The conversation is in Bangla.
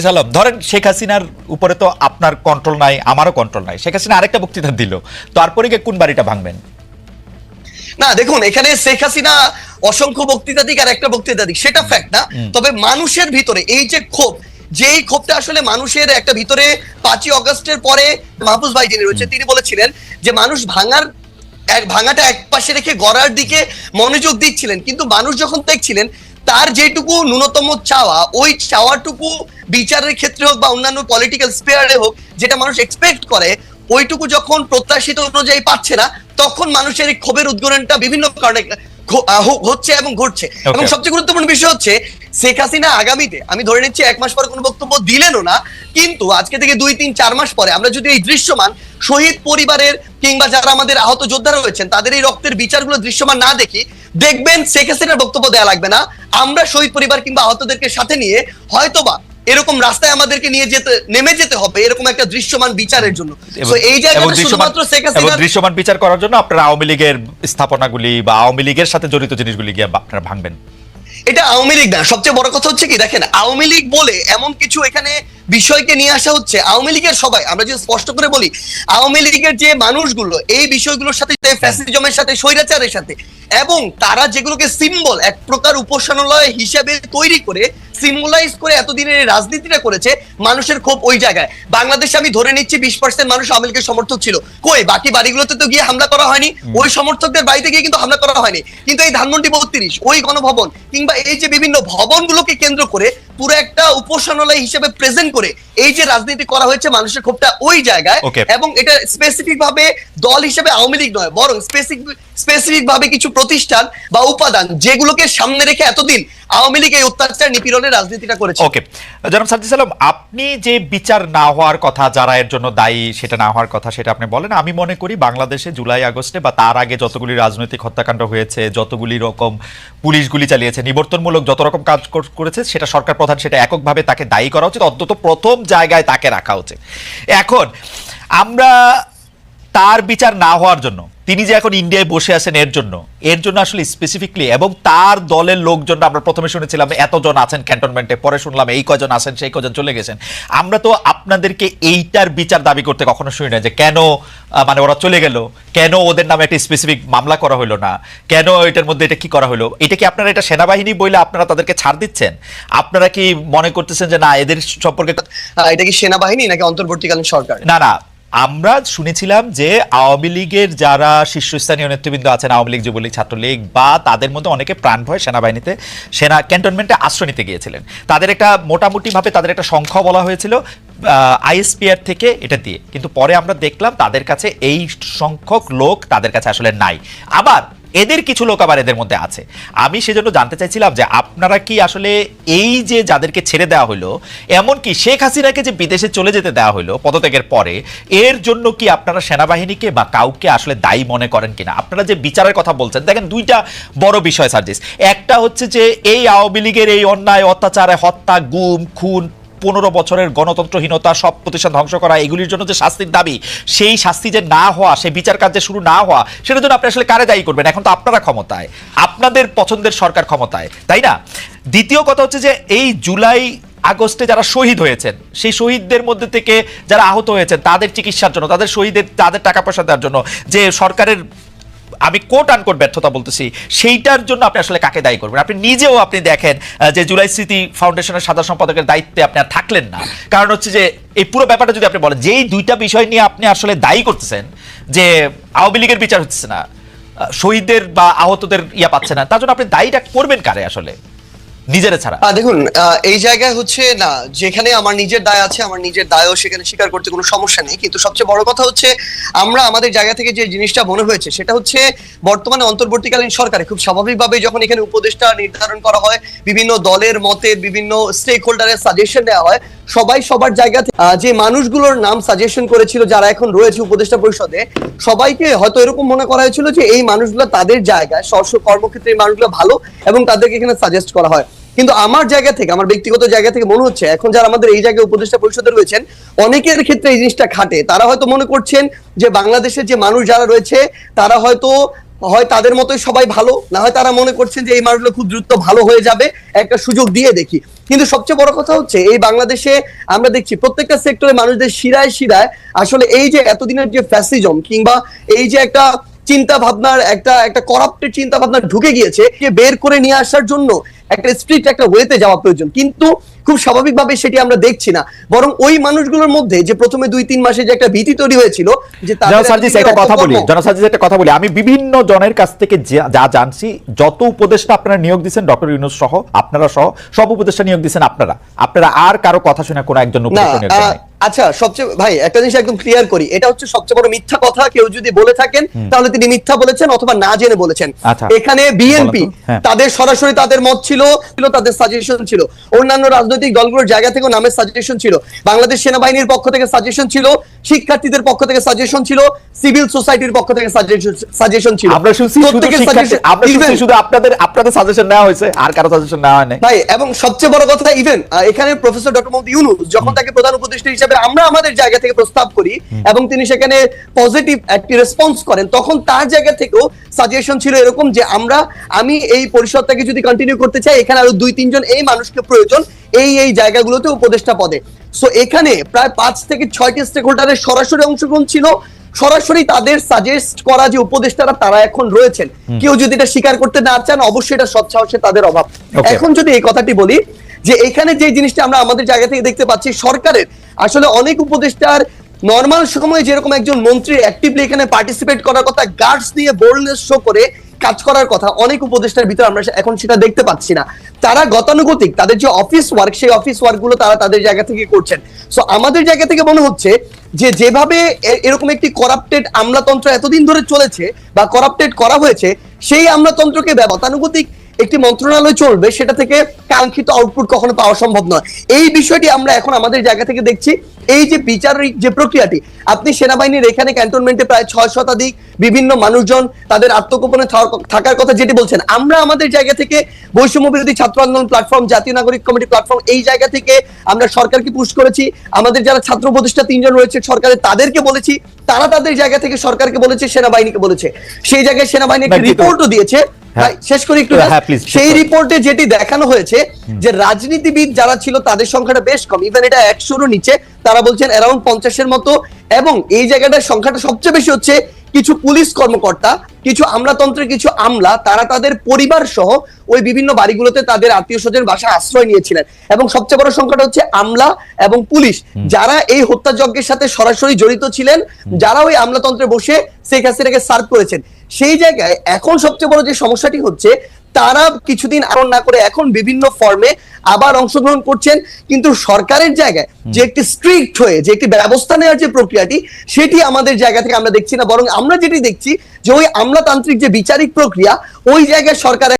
সালাম ধরেন শেখ হাসিনার উপরে তো আপনার কন্ট্রোল নাই, আমারও কন্ট্রোল নাই। শেখ হাসিনা আরেকটা বক্তৃতা দিল, তারপরে গিয়ে কোন বাড়িটা ভাঙবেন? না দেখুন, এখানে শেখ হাসিনা অসংখ্য বক্তৃতা দিক আর একটা বক্তৃতা দিক, সেটা ফ্যাক্ট না। তবে মানুষের ভিতরে এই যে ক্ষোভ, যেই ক্ষোভটা আসলে মানুষের একটা ভিতরে 5ই অগস্টের পরে মাহফুজ ভাই যিনি রয়েছে তিনি বলেছিলেন যে মানুষ ভাঙাটা এক পাশে রেখে গড়ার দিকে মনোযোগ দিচ্ছিলেন, কিন্তু মানুষ যখন দেখছিলেন তার যেটুকু ন্যূনতম চাওয়া, ওই চাওয়াটুকু বিচারের ক্ষেত্রে হোক বা অন্যান্য পলিটিক্যাল স্পেয়ারে হোক, যেটা মানুষ এক্সপেক্ট করে ওইটুকু যখন প্রত্যাশিত অনুযায়ী পাচ্ছে না, তখন মানুষের এই ক্ষোভের উদ্গরণটা বিভিন্ন কারণে হচ্ছে এবং ঘটছে। এবং সবচেয়ে গুরুত্বপূর্ণ বিষয় হচ্ছে শেখ হাসিনা আগামীতে, আমি ধরে নিচ্ছি 1 মাস পরে কোনো বক্তব্য দিলেনও না, কিন্তু আজকে থেকে 2-3-4 মাস পরে আমরা যদি এই দৃশ্যমান শহীদ পরিবারের কিংবা যারা আমাদের আহত যোদ্ধারা রয়েছেন তাদের এই রক্তের বিচারগুলো দৃশ্যমান না দেখি, দেখবেন শেখ হাসিনার বক্তব্য দেওয়া লাগবে না। আমরা শহীদ পরিবার কিংবা আহতদেরকে সাথে নিয়ে হয়তোবা এরকম রাস্তায় আমাদেরকে নিয়ে নেমে যেতে হবে এরকম একটা দৃশ্যমান বিচারের জন্য। তো এই জায়গাটা শুধুমাত্র শেখ হাসিনা দৃশ্যমান বিচার করার জন্য আপনারা আওয়ামী লীগের স্থাপনাগুলি বা আওয়ামী লীগের সাথে জড়িত জিনিসগুলি গিয়ে আপনারা ভাঙবেন। এটা আওয়ামী লীগ না, সবচেয়ে বড় কথা হচ্ছে কি দেখেন, আওয়ামী লীগ বলে এমন কিছু এখানে বিষয়কে নিয়ে আসা হচ্ছে। আওয়ামী লীগের সবাই, আমরা যদি স্পষ্ট করে বলি, আওয়ামী লীগের যে মানুষগুলো এই বিষয়গুলোর সাথে, ফ্যাসিজমের সাথে, স্বৈরাচারের সাথে, এবং তারা যেগুলোকে সিম্বল এক প্রকার উপাসনালয় হিসেবে তৈরি করে সিম্বলাইজ করে এতদিনের রাজনীতিটা করেছে, মানুষের ক্ষোভ ওই জায়গায়। বাংলাদেশে আমি ধরে নিচ্ছি 20% মানুষ আওয়ামী লীগের সমর্থক ছিল, কই বাকি বাড়িগুলোতে তো গিয়ে হামলা করা হয়নি, ওই সমর্থকদের বাড়িতে গিয়ে কিন্তু হামলা করা হয়নি। কিন্তু এই ধানমন্ডি 32 ওই গণভবন কিংবা এই যে বিভিন্ন ভবনগুলোকে কেন্দ্র করে পুরো একটা উপাসনালয় হিসেবে প্রেজেন্ট করে এই যে রাজনীতি করা হয়েছে, মানুষের ক্ষোভটা ওই জায়গায়। এবং এটা স্পেসিফিক ভাবে দল হিসেবে আওয়ামী লীগ নয়, বরং স্পেসিফিক ভাবে কিছু প্রতিষ্ঠান বা উপাদান যেগুলোকে সামনে রেখে এতদিন আওয়ামী লীগ এই অত্যাচার নিপীড়নের রাজনীতিটা করেছে। ওকে, জনাব সাজ্জাদ সালাম, আপনি যে বিচার না হওয়ার কথা, যারা এর জন্য দায়ী সেটা না হওয়ার কথা, সেটা আপনি বলেন। আমি মনে করি বাংলাদেশে জুলাই আগস্টে বা তার আগে যতগুলি রাজনৈতিক হত্যাকাণ্ড হয়েছে, যতগুলি রকম পুলিশ গুলি চালিয়েছে, নিবর্তনমূলক যত রকম কাজ করেছে, সেটা সরকার প্রধান, সেটা এককভাবে তাকে দায়ী করা উচিত, অন্তত প্রথম জায়গায় তাকে রাখা উচিত। এখন আমরা তার বিচার না হওয়ার জন্য, তিনি যে এখন ইন্ডিয়ায় বসে আছেন এর জন্য আসলে স্পেসিফিকলি, এবং তার দলের লোকজন, আমরা প্রথমে শুনেছিলাম এতজন আছেন ক্যান্টনমেন্টে, পরে শুনলাম এই কজন আছেন, সেই কজন চলে গেছেন। আমরা তো আপনাদেরকে এইটার বিচার দাবি করতে কখনো শুনি না, যে কেন মানে ওরা চলে গেল, কেন ওদের নামে একটা স্পেসিফিক মামলা করা হলো না, কেন এটার মধ্যে এটা কি করা হলো। এটা কি আপনারা এটা সেনাবাহিনী বলে আপনারা তাদেরকে ছাড় দিচ্ছেন? আপনারা কি মনে করতেছেন যে না এদের সম্পর্কে, এটা কি সেনাবাহিনী নাকি অন্তর্বর্তীকালীন সরকার? না না, আমরা শুনেছিলাম যে আওয়ামী লীগের যারা শীর্ষস্থানীয় নেতৃবৃন্দ আছেন, আওয়ামী লীগ, যুবলীগ, ছাত্রলীগ, বা তাদের মধ্যে অনেকে প্রাণ ভয় সেনাবাহিনীতে, ক্যান্টনমেন্টে আশ্রয় নিতে গিয়েছিলেন। তাদের একটা মোটামুটিভাবে তাদের একটা সংখ্যা বলা হয়েছিল আইএসপিআর থেকে এটা দিয়ে, কিন্তু পরে আমরা দেখলাম তাদের কাছে এই সংখ্যক লোক তাদের কাছে আসলে নাই। আবার এদের কিছু লোক আবার এদের মধ্যে আছে। আমি সেজন্য জানতে চাইছিলাম যে আপনারা কি আসলে এই যে যাদেরকে ছেড়ে দেওয়া হলো, এমনকি শেখ হাসিনাকে যে বিদেশে চলে যেতে দেওয়া হলো পদত্যাগের পরে, এর জন্য কি আপনারা সেনাবাহিনীকে বা কাউকে আসলে দায়ী মনে করেন কিনা? আপনারা যে বিচারের কথা বলছেন, দেখেন দুইটা বড় বিষয় সার্জিস। একটা হচ্ছে যে এই আওয়ামী লীগের এই অন্যায়, অত্যাচার, হত্যা, গুম, খুন, 15 বছরের গণতন্ত্রহীনতা, সব প্রতিষ্ঠান ধ্বংস করা, এগুলির জন্য যে শাস্তির দাবি, সেই শাস্তি যে না হওয়া, সেই বিচার কার্য শুরু না হওয়া, সেটার জন্য আপনি আসলে কারে দায়ী করবেন? এখন তো আপনারা ক্ষমতায়, আপনাদের পছন্দের সরকার ক্ষমতায়, তাই না? দ্বিতীয় কথা হচ্ছে যে এই জুলাই আগস্টে যারা শহীদ হয়েছেন, সেই শহীদদের মধ্যে থেকে যারা আহত হয়েছেন, তাদের চিকিৎসার জন্য, তাদের টাকা পয়সা দেওয়ার জন্য যে সরকারের, আমি কোট আনকোট ব্যর্থতা বলতেছি, সেইটার জন্য আপনি আসলে কাকে দায়ী করবেন? আপনি নিজেও আপনি দেখেন যে জুলাই স্মৃতি ফাউন্ডেশনের সাধারণ সম্পাদকের দায়িত্বে আপনি আর থাকলেন না। কারণ হচ্ছে যে এই পুরো ব্যাপারটা যদি আপনি বলেন, যেই দুইটা বিষয় নিয়ে আপনি আসলে দায়ী করতেছেন, যে আওয়ামী লীগের বিচার হচ্ছে না, শহীদদের বা আহতদের পাচ্ছে না, তার জন্য আপনি দায়ীটা করবেন কারে আসলে, নিজেরা ছাড়া? দেখুন, এই জায়গায় হচ্ছে না, যেখানে আমার নিজের দায় আছে, আমার নিজের দায়ও সেখানে স্বীকার করতে কোনো সমস্যা নেই। কিন্তু সবচেয়ে বড় কথা হচ্ছে, আমরা আমাদের জায়গা থেকে যে জিনিসটা মনে হয়েছে সেটা হচ্ছে, বর্তমানে অন্তর্বর্তীকালীন সরকারে খুব স্বাভাবিকভাবে যখন এখানে উপদেষ্টা নির্ধারণ করা হয়, বিভিন্ন দলের মতে, বিভিন্ন স্টেক হোল্ডারের সাজেশন দেওয়া হয়, সবাই সবার জায়গা থেকে যে মানুষগুলোর নাম সাজেশন করেছিল যারা এখন রয়েছে উপদেষ্টা পরিষদে, সবাইকে হয়তো এরকম মনে করা হয়েছিল যে এই মানুষগুলো তাদের জায়গায়, কর্মক্ষেত্রে এই মানুষগুলো ভালো এবং তাদেরকে এখানে সাজেস্ট করা হয়। কিন্তু আমার জায়গা থেকে, আমার ব্যক্তিগত জায়গা থেকে মনে হচ্ছে এখন যারা আমাদের এই জায়গায় উপদেষ্টা পরিষদে রয়েছেন, অনেকের ক্ষেত্রে এই জিনিসটা খাটে। তারা হয়তো মনে করছেন যে বাংলাদেশের যে মানুষ যারা রয়েছে তারা হয়তো হয় তাদের মতোই সবাই ভালো, না হয় তারা মনে করছেন যে এই মানুষগুলো খুব দ্রুত ভালো হয়ে যাবে, একটা সুযোগ দিয়ে দেখি। কিন্তু সবচেয়ে বড় কথা হচ্ছে এই বাংলাদেশে আমরা দেখছি প্রত্যেকটা সেক্টরে মানুষদের শিরায় শিরায় আসলে এই যে এতদিনের যে ফ্যাসিজম কিংবা এই যে একটা চিন্তা ভাবনার একটা করাপ্টেড চিন্তা ভাবনা ঢুকে গিয়েছে, যে বের করে নিয়ে আসার জন্য একটা স্ট্রিক্ট একটা ওয়েতে যাওয়া প্রয়োজন, কিন্তু খুব স্বাভাবিকভাবে সেটি আমরা দেখছি না। বরং ওই মানুষগুলোর মধ্যে যে প্রথমে 2-3 মাসে যে একটা ভীতি তৈরি হয়েছিল যে একটা কথা বলি, আমি বিভিন্ন জনের কাছ থেকে যা জানছি, যত উপদেষ্টা আপনারা নিয়োগ দিচ্ছেন, ডক্টর ইউনূস সহ আপনারা সহ সব উপদেষ্টা নিয়োগ দিচ্ছেন আপনারা আর কারো কথা শুনে কোনো একজন উপদেষ্টা নিয়োগ দেন নাই। আচ্ছা, সবচেয়ে ভাই একটা জিনিস একদম ক্লিয়ার করি, এটা হচ্ছে সবচেয়ে বড় মিথ্যা কথা। কেউ যদি বলে থাকেন তাহলে তিনি মিথ্যা বলেছেন অথবা না জেনে বলেছেন। এখানে বিএনপি তাদের সরাসরি তাদের মত ছিল, তাদের সাজেশন ছিল, অন্যান্য রাজনৈতিক দলগুলোর জায়গা থেকে নামের সাজেশন ছিল, বাংলাদেশ সেনাবাহিনীর পক্ষ থেকে সাজেশন ছিল, শিক্ষার্থীদের পক্ষ থেকে সাজেশন ছিল, সিভিল সোসাইটির পক্ষ থেকে সাজেশন ছিল। আমরা শুনছি শুধু আপনাদের সাজেশন নেওয়া হয়েছে, আর কারো সাজেশন নেওয়া হয় নাই ভাই। এবং সবচেয়ে বড় কথা, ইভেন এখানে প্রফেসর ডক্টর মোহাম্মদ ইউনূস যখন তাকে প্রধান উপদেষ্টা হিসেবে আমরা আমাদের জায়গা থেকে প্রস্তাব করি এবং তিনি সেখানে পজিটিভ একটি রেসপন্স করেন, তখন তার জায়গা থেকেও সাজেশন ছিল এরকম যে আমি এই পরিষদটাকে যদি কন্টিনিউ করতে চাই, এখানে আরো 2-3 জন এই মানুষকে প্রয়োজন এই জায়গাগুলোতে উপদেষ্টা পদে। সো এখানে প্রায় 5 থেকে 6টি স্টেক হোল্ডারের সরাসরি অংশগ্রহণ ছিল, সরাসরি তাদের সাজেস্ট করা যে উপদেষ্টারা তারা এখন রয়েছেন। কেউ যদি এটা স্বীকার করতে না চান, অবশ্যই এটা সৎসাহসে তাদের অভাব। এখন যদি এই কথাটি বলি যে এখানে যে জিনিসটা আমরা আমাদের জায়গা থেকে দেখতে পাচ্ছি, সরকারের আসলে অনেক উপদেষ্টার নরমাল সময়ে যেরকম একজন মন্ত্রী অ্যাক্টিভলি এখানে পার্টিসিপেট করার কথা, গার্ডস নিয়ে বোল্ডনেস শো করে কাজ করার কথা, অনেক উপদেষ্টার ভিতরে আমরা এখন সেটা দেখতে পাচ্ছি না। তারা গতানুগতিক তাদের যে অফিস ওয়ার্ক, সেই অফিস ওয়ার্ক গুলো তারা তাদের জায়গা থেকে করছেন। সো আমাদের জায়গা থেকে মনে হচ্ছে যে যেভাবে এরকম একটি করাপ্টেড আমলাতন্ত্র এতদিন ধরে চলেছে বা করাপ্টেড করা হয়েছে, সেই আমলাতন্ত্রকে গতানুগতিক একটি মন্ত্রণালয় চলবে, সেটা থেকে কাঙ্ক্ষিত আউটপুট কখনো পাওয়া সম্ভব নয়। এই বিষয়টি আমরা এখন আমাদের জায়গা থেকে দেখছি। এই যে বিচারিক যে প্রক্রিয়াটি, আপনি সেনাবাহিনীর এখানে ক্যান্টনমেন্টে প্রায় 6 শতাধিক বিভিন্ন মানুষজন তাদের আত্মগোপনে থাকার কথা যেটি বলছেন, আমরা আমাদের জায়গা থেকে বৈষম্য বিরোধী ছাত্র আন্দোলন প্ল্যাটফর্ম, জাতীয় নাগরিক কমিটি প্ল্যাটফর্ম, এই জায়গা থেকে আমরা সরকারকে পুশ করেছি। আমাদের যারা ছাত্র উপদেষ্টা 3 জন রয়েছে সরকারের, তাদেরকে বলেছি, তারা তাদের জায়গা থেকে সরকারকে বলেছে, সেনাবাহিনীকে বলেছে। সেই জায়গায় সেনাবাহিনী একটা রিপোর্টও দিয়েছে। শেষ করি একটু। সেই রিপোর্টে যেটি দেখানো হয়েছে যে রাজনীতিবিদ যারা ছিল তাদের সংখ্যাটা বেশ কম, ইভেন এটা 100-র নিচে, তারা বলছেন অ্যারাউন্ড 50-এর মতো। এবং এই জায়গাটার সংখ্যাটা সবচেয়ে বেশি হচ্ছে কিছু পুলিশ কর্মকর্তা, কিছু আমলাতন্ত্রের কিছু আমলা, তারা তাদের পরিবার সহ ওই বিভিন্ন বাড়িগুলোতে তাদের আত্মীয় স্বজন বাসায় আশ্রয় নিয়েছিলেন। এবং সবচেয়ে বড় সংখ্যাটা হচ্ছে আমলা এবং পুলিশ, যারা এই হত্যাযজ্ঞের সাথে সরাসরি জড়িত ছিলেন, যারা ওই আমলাতন্ত্রে বসে শেখ হাসিনাকে সার্ভ করেছেন। সেই জায়গায় এখন সবচেয়ে বড় যে সমস্যাটি হচ্ছে, তারা কিছুদিন আরোপ না করে এখন বিভিন্ন ফর্মে আবার অংশগ্রহণ করছেন, কিন্তু সরকারের জায়গায় যে একটি স্ট্রিক্ট হয়ে যে একটি ব্যবস্থা নেওয়ার যে প্রক্রিয়াটি, সেটি আমাদের জায়গা থেকে আমরা দেখছি না। বরং আমরা যেটি দেখছি যে ওই আমলাতান্ত্রিক যে বিচারিক প্রক্রিয়া, ওই জায়গায় সরকার